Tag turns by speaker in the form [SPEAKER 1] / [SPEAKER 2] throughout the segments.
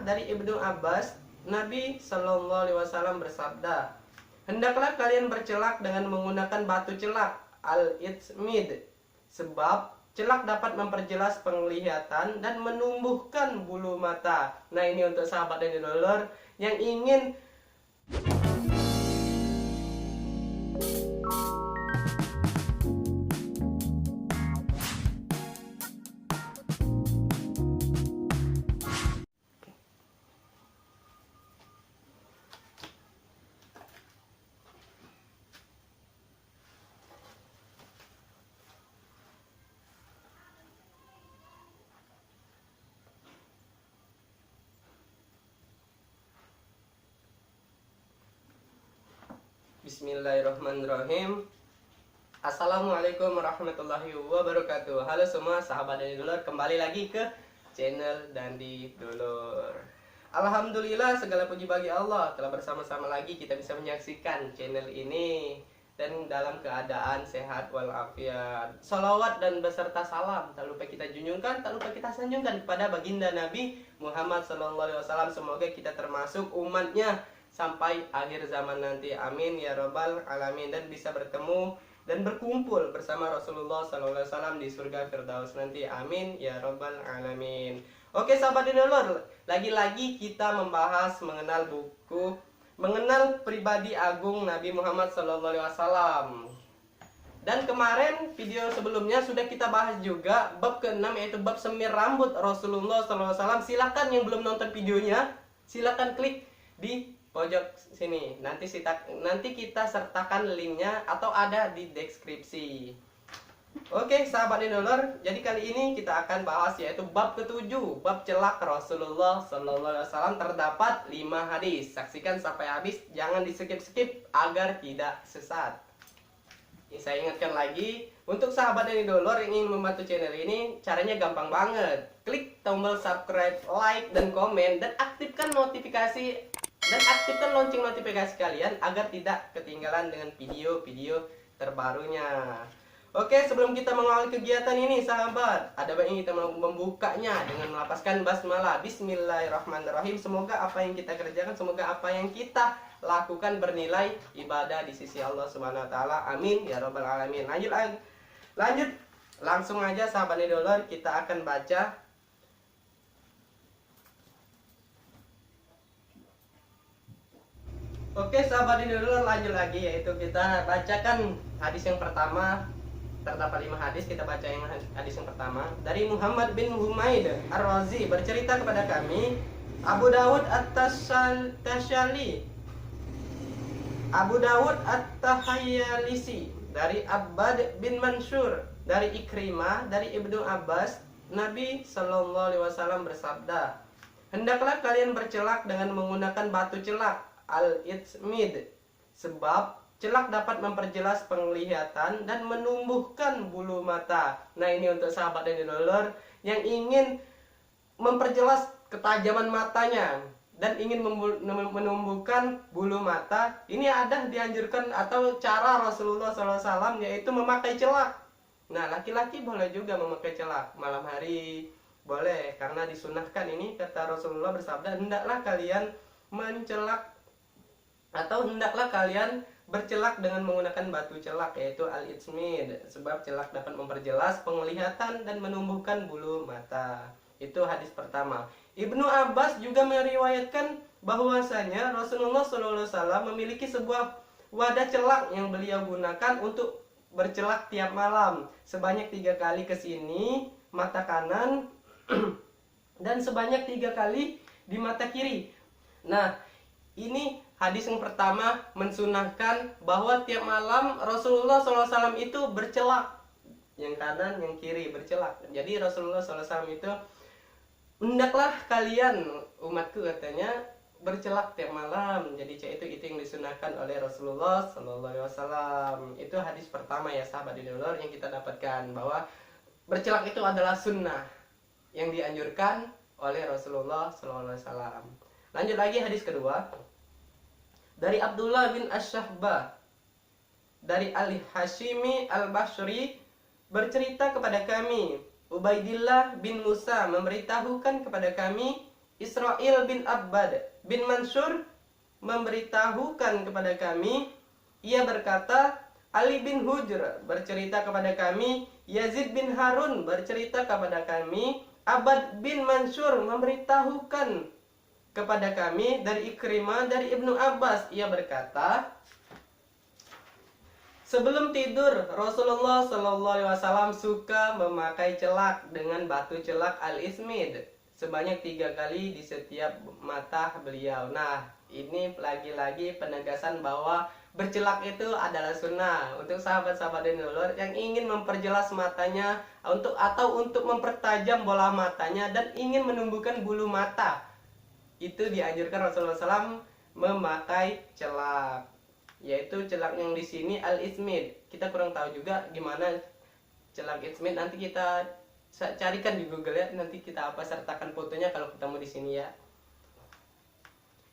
[SPEAKER 1] Dari Ibnu Abbas, Nabi Shallallahu Alaihi Wasallam bersabda, hendaklah kalian bercelak dengan menggunakan batu celak al-itsmid, sebab celak dapat memperjelas penglihatan dan menumbuhkan bulu mata. Nah, ini untuk sahabat dan dolar yang ingin Bismillahirrahmanirrahim. Assalamualaikum warahmatullahi wabarakatuh. Halo semua sahabat Dandi Dulur, kembali lagi ke channel Dandi Dulur. Alhamdulillah, segala puji bagi Allah, telah bersama-sama lagi kita bisa menyaksikan channel ini dan dalam keadaan sehat walafiat. Salawat dan beserta salam tak lupa kita junjungkan, tak lupa kita sanjungkan kepada baginda Nabi Muhammad SAW. Semoga kita termasuk umatnya sampai akhir zaman nanti, amin ya robbal alamin, dan bisa bertemu dan berkumpul bersama Rasulullah SAW di surga Firdaus nanti, amin ya robbal alamin. Oke sahabat dinolor, lagi-lagi kita membahas mengenal pribadi agung Nabi Muhammad SAW. Dan kemarin video sebelumnya sudah kita bahas juga bab ke-6, yaitu bab semir rambut Rasulullah SAW. Silahkan yang belum nonton videonya, silahkan klik di pojok sini, nanti kita sertakan linknya atau ada di deskripsi. Oke sahabat dinolor, jadi kali ini kita akan bahas yaitu bab ke-7, bab celak Rasulullah SAW. Terdapat 5 hadis, saksikan sampai habis, jangan di skip agar tidak sesat. Saya ingatkan lagi, untuk sahabat dinolor yang ingin membantu channel ini, caranya gampang banget. Klik tombol subscribe, like, dan komen, dan aktifkan notifikasi dan aktifkan lonceng notifikasi kalian agar tidak ketinggalan dengan video-video terbarunya. Oke, sebelum kita mengawali kegiatan ini sahabat, ada baiknya kita membukanya dengan melafazkan basmalah. Bismillahirrahmanirrahim. Semoga apa yang kita kerjakan, semoga apa yang kita lakukan bernilai ibadah di sisi Allah Subhanahu wa taala. Amin ya robbal alamin. Lanjut langsung aja sahabat idolar, kita akan baca. Oke sahabat dinolor, lanjut lagi, yaitu kita bacakan hadis yang pertama. Terdapat 5 hadis, kita baca yang hadis yang pertama. Dari Muhammad bin Humaid Ar-Razi, bercerita kepada kami Abu Dawud At-Tahayyalisi dari Abbad bin Mansur dari Ikrimah dari Ibnu Abbas, Nabi Shallallahu Alaihi Wasallam bersabda, hendaklah kalian bercelak dengan menggunakan batu celak al-itsmid, sebab celak dapat memperjelas penglihatan dan menumbuhkan bulu mata. Nah, ini untuk sahabat dan dolar yang ingin memperjelas ketajaman matanya dan ingin menumbuhkan bulu mata. Ini ada dianjurkan atau cara Rasulullah SAW, yaitu memakai celak. Nah, laki-laki boleh juga memakai celak malam hari, boleh, karena disunahkan. Ini kata Rasulullah bersabda, hendaklah kalian mencelak atau hendaklah kalian bercelak dengan menggunakan batu celak, yaitu al-itsmid, sebab celak dapat memperjelas penglihatan dan menumbuhkan bulu mata. Itu hadis pertama. Ibnu Abbas juga meriwayatkan bahwasanya Rasulullah SAW memiliki sebuah wadah celak yang beliau gunakan untuk bercelak tiap malam, sebanyak 3 kali ke sini mata kanan dan sebanyak 3 kali di mata kiri. Nah, ini hadis yang pertama mensunahkan bahwa tiap malam Rasulullah SAW itu bercelak, yang kanan yang kiri bercelak. Jadi Rasulullah SAW itu, hendaklah kalian umatku katanya bercelak tiap malam. Jadi itu yang disunahkan oleh Rasulullah SAW. Itu hadis pertama ya sahabat dinolor yang kita dapatkan, bahwa bercelak itu adalah sunnah yang dianjurkan oleh Rasulullah SAW. Lanjut lagi hadis kedua. Dari Abdullah bin Ash-Shahbah dari Al-Hashimi Al-Bashri, bercerita kepada kami Ubaidillah bin Musa memberitahukan kepada kami Israil bin Abbad bin Mansur memberitahukan kepada kami, ia berkata, Ali bin Hujr bercerita kepada kami, Yazid bin Harun bercerita kepada kami, Abbad bin Mansur memberitahukan kepada kami dari Ikrimah dari Ibnu Abbas, ia berkata, sebelum tidur Rasulullah SAW suka memakai celak dengan batu celak al-ismid sebanyak 3 kali di setiap mata beliau. Nah, ini lagi-lagi penegasan bahwa bercelak itu adalah sunnah untuk sahabat-sahabat Dinulur yang ingin memperjelas matanya untuk mempertajam bola matanya dan ingin menumbuhkan bulu mata. Itu dianjurkan Rasulullah SAW memakai celak, yaitu celak yang di sini al-ismid. Kita kurang tahu juga gimana celak ismid, nanti kita carikan di Google ya, nanti kita sertakan fotonya kalau ketemu di sini ya.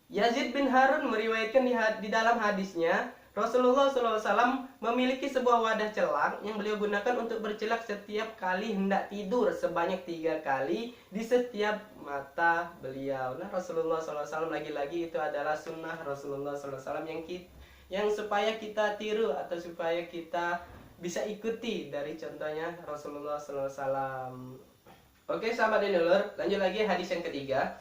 [SPEAKER 1] Yazid bin Harun meriwayatkan di dalam hadisnya, Rasulullah SAW memiliki sebuah wadah celak yang beliau gunakan untuk bercelak setiap kali hendak tidur sebanyak 3 kali di setiap mata beliau. Nah, Rasulullah SAW lagi-lagi itu adalah sunnah Rasulullah SAW yang supaya kita tiru atau supaya kita bisa ikuti dari contohnya Rasulullah SAW. Oke sahabat Dinulur, lanjut lagi hadis yang ketiga.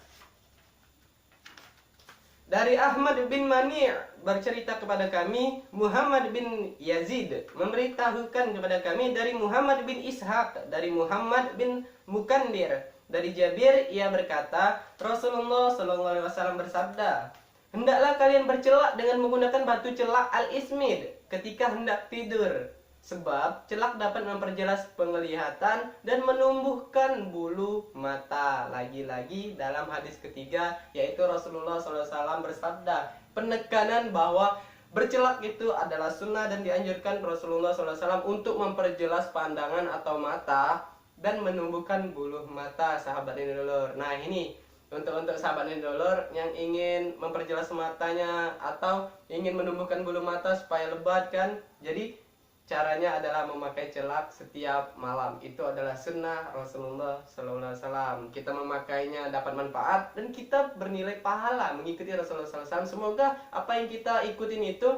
[SPEAKER 1] Dari Ahmad bin Mani' bercerita kepada kami, Muhammad bin Yazid memberitahukan kepada kami dari Muhammad bin Ishaq, dari Muhammad bin Mukandir, dari Jabir, ia berkata, Rasulullah SAW bersabda, hendaklah kalian bercelak dengan menggunakan batu celak al-ismid ketika hendak tidur, sebab celak dapat memperjelas penglihatan dan menumbuhkan bulu mata. Lagi-lagi dalam hadis ketiga, yaitu Rasulullah SAW bersabda, penekanan bahwa bercelak itu adalah sunnah dan dianjurkan Rasulullah SAW untuk memperjelas pandangan atau mata dan menumbuhkan bulu mata, sahabat Dinulur. Nah, ini untuk sahabat Dinulur yang ingin memperjelas matanya atau ingin menumbuhkan bulu mata supaya lebat kan. Jadi caranya adalah memakai celak setiap malam. Itu adalah sunnah Rasulullah SAW. Kita memakainya dapat manfaat dan kita bernilai pahala mengikuti Rasulullah SAW. Semoga apa yang kita ikutin itu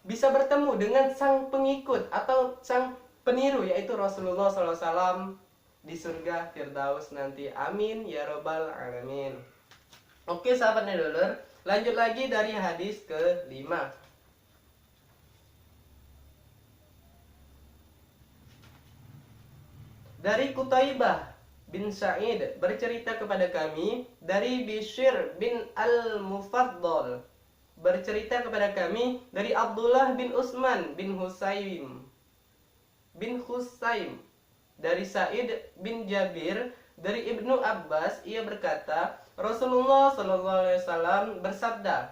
[SPEAKER 1] bisa bertemu dengan sang pengikut atau sang peniru, yaitu Rasulullah SAW di surga Firdaus nanti. Amin ya robbal alamin. Oke sahabat Dinulur, lanjut lagi dari hadis ke-5. Dari Qutaibah bin Sa'id bercerita kepada kami, dari Bishr bin Al-Mufaddal bercerita kepada kami, dari Abdullah bin Utsman bin Husaim, dari Sa'id bin Jabir, dari Ibnu Abbas, ia berkata, Rasulullah SAW bersabda,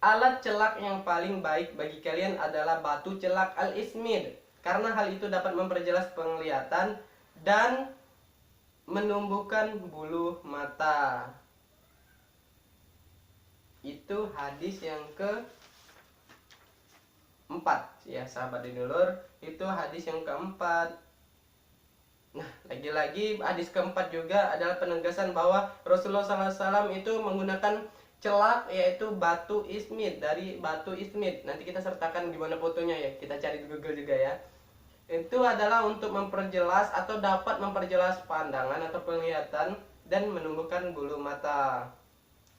[SPEAKER 1] alat celak yang paling baik bagi kalian adalah batu celak al-ismid, karena hal itu dapat memperjelas penglihatan dan menumbuhkan bulu mata. Itu hadis yang keempat ya sahabat Dinulur, itu hadis yang keempat. Nah, lagi-lagi hadis keempat juga adalah penegasan bahwa Rasulullah SAW itu menggunakan celak, yaitu batu ismid, dari batu ismid. Nanti kita sertakan gimana fotonya ya, kita cari di Google juga ya. Itu adalah untuk memperjelas atau dapat memperjelas pandangan atau penglihatan dan menumbuhkan bulu mata.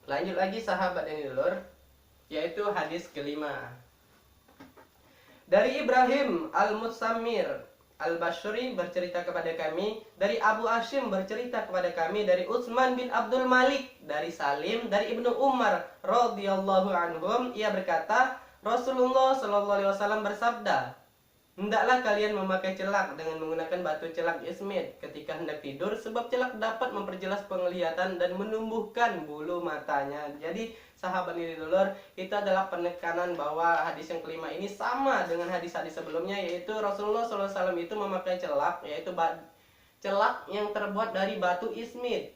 [SPEAKER 1] Lanjut lagi sahabat Dinulur, yaitu hadis kelima. Dari Ibrahim Al-Mutsamir Al-Bashri bercerita kepada kami, dari Abu Hashim bercerita kepada kami, dari Utsman bin Abdul Malik, dari Salim, dari Ibnu Umar radhiyallahu anhum, ia berkata, Rasulullah SAW bersabda, hendaklah kalian memakai celak dengan menggunakan batu celak ismid ketika hendak tidur, sebab celak dapat memperjelas penglihatan dan menumbuhkan bulu matanya. Jadi sahabat Dinulur, itu adalah penekanan bahwa hadis yang kelima ini sama dengan hadis-hadis sebelumnya, yaitu Rasulullah SAW itu memakai celak, yaitu celak yang terbuat dari batu ismid,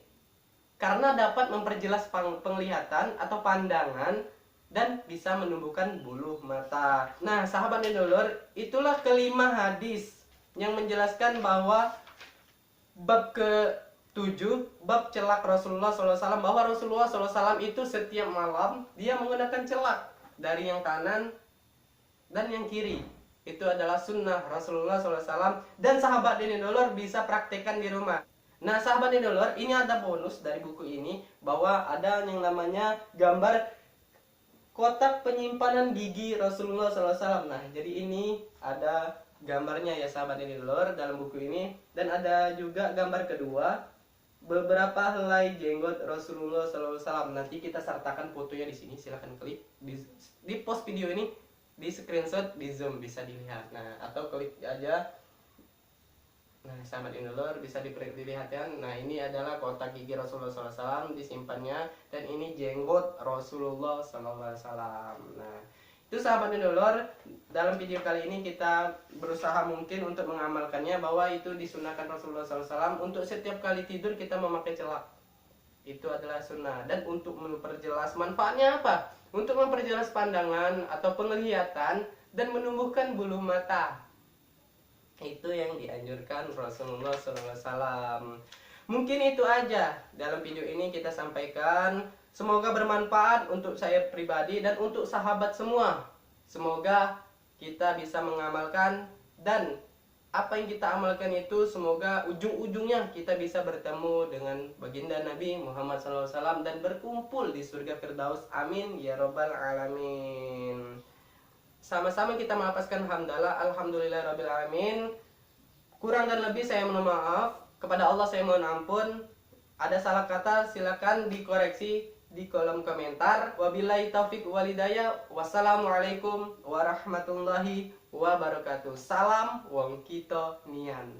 [SPEAKER 1] karena dapat memperjelas penglihatan atau pandangan dan bisa menumbuhkan bulu mata. Nah sahabat Dinulur, itulah kelima hadis yang menjelaskan bahwa bab 7 bab celak Rasulullah SAW, bahwa Rasulullah SAW itu setiap malam dia menggunakan celak dari yang kanan dan yang kiri. Itu adalah sunnah Rasulullah SAW, dan sahabat Dinidolor bisa praktekkan di rumah. Nah sahabat Dinidolor, ini ada bonus dari buku ini, bahwa ada yang namanya gambar kotak penyimpanan gigi Rasulullah SAW. Nah jadi ini ada gambarnya ya sahabat Dinidolor dalam buku ini, dan ada juga gambar kedua, beberapa helai jenggot Rasulullah SAW. Nanti kita sertakan fotonya di sini. Silahkan klik di post video ini, di screenshot, di zoom bisa dilihat. Nah atau klik aja. Nah sahabat Indolor bisa dilihat ya. Nah ini adalah kotak gigi Rasulullah SAW disimpannya, dan ini jenggot Rasulullah SAW. Nah itu sahabat Indolor, dalam video kali ini kita berusaha mungkin untuk mengamalkannya, bahwa itu disunahkan Rasulullah SAW untuk setiap kali tidur kita memakai celak. Itu adalah sunnah. Dan untuk memperjelas manfaatnya apa? Untuk memperjelas pandangan atau penglihatan dan menumbuhkan bulu mata. Itu yang dianjurkan Rasulullah SAW. Mungkin itu aja dalam video ini kita sampaikan. Semoga bermanfaat untuk saya pribadi dan untuk sahabat semua. Semoga kita bisa mengamalkan, dan apa yang kita amalkan itu semoga ujung-ujungnya kita bisa bertemu dengan baginda Nabi Muhammad SAW dan berkumpul di surga Firdaus. Amin ya robbal alamin. Sama-sama kita melafazkan hamdalah, alhamdulillah rabbil alamin. Kurang dan lebih saya mohon maaf. Kepada Allah saya mohon ampun. Ada salah kata silakan dikoreksi di kolom komentar. Wabillahi taufik walidayah. Wassalamualaikum warahmatullahi wabarakatuh. Salam wong kita nian.